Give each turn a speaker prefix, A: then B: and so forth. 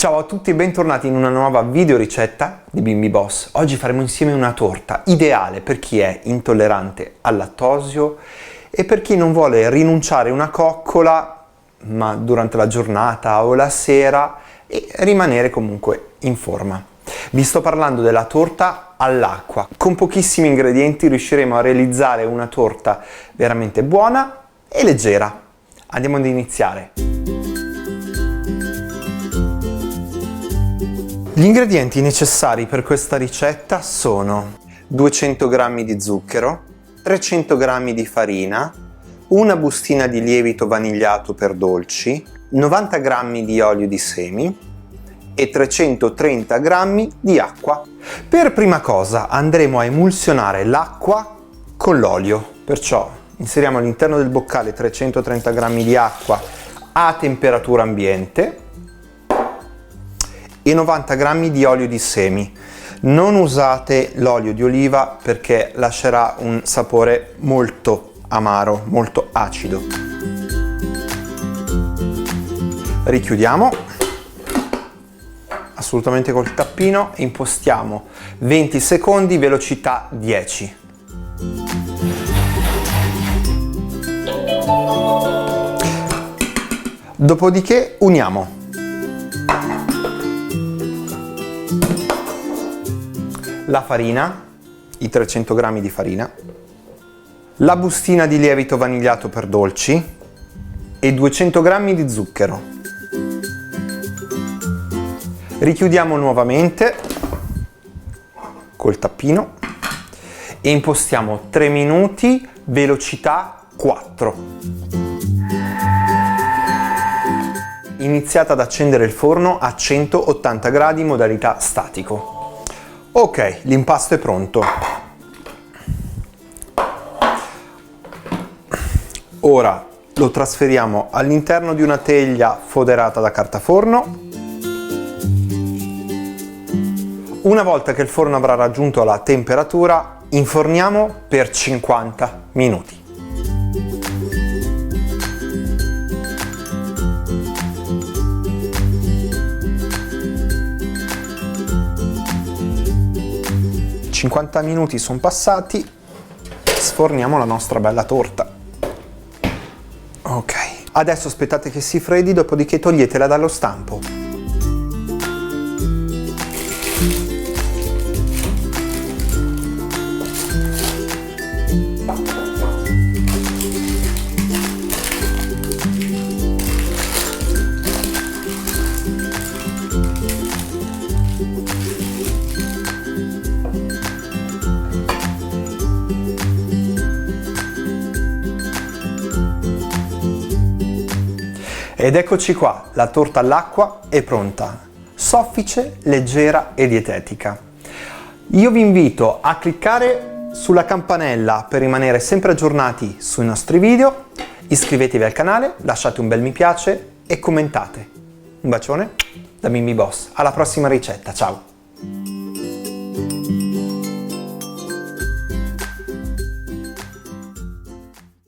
A: Ciao a tutti e bentornati in una nuova video ricetta di Bimbi Boss. Oggi faremo insieme una torta ideale per chi è intollerante al lattosio e per chi non vuole rinunciare a una coccola ma durante la giornata o la sera e rimanere comunque in forma. Vi sto parlando della torta all'acqua. Con pochissimi ingredienti riusciremo a realizzare una torta veramente buona e leggera. Andiamo ad iniziare. Gli ingredienti necessari per questa ricetta sono 200 g di zucchero, 300 g di farina, una bustina di lievito vanigliato per dolci, 90 g di olio di semi e 330 g di acqua. Per prima cosa andremo a emulsionare l'acqua con l'olio, perciò inseriamo all'interno del boccale 330 g di acqua a temperatura ambiente e 90 g di olio di semi. Non usate l'olio di oliva perché lascerà un sapore molto amaro, molto acido. Richiudiamo assolutamente col tappino e impostiamo 20 secondi, velocità 10. Dopodiché uniamo la farina, i 300 g di farina, la bustina di lievito vanigliato per dolci e 200 g di zucchero. Richiudiamo nuovamente col tappino e impostiamo 3 minuti, velocità 4. Iniziate ad accendere il forno a 180 gradi, modalità statico. Ok, l'impasto è pronto. Ora lo trasferiamo all'interno di una teglia foderata da carta forno. Una volta che il forno avrà raggiunto la temperatura, inforniamo per 50 minuti. I 50 minuti sono passati, sforniamo la nostra bella torta. Ok, adesso aspettate che si freddi, dopodiché toglietela dallo stampo. Ed eccoci qua, la torta all'acqua è pronta, soffice, leggera e dietetica. Io vi invito a cliccare sulla campanella per rimanere sempre aggiornati sui nostri video, iscrivetevi al canale, lasciate un bel mi piace e commentate. Un bacione da Bimbi Boss, alla prossima ricetta, ciao!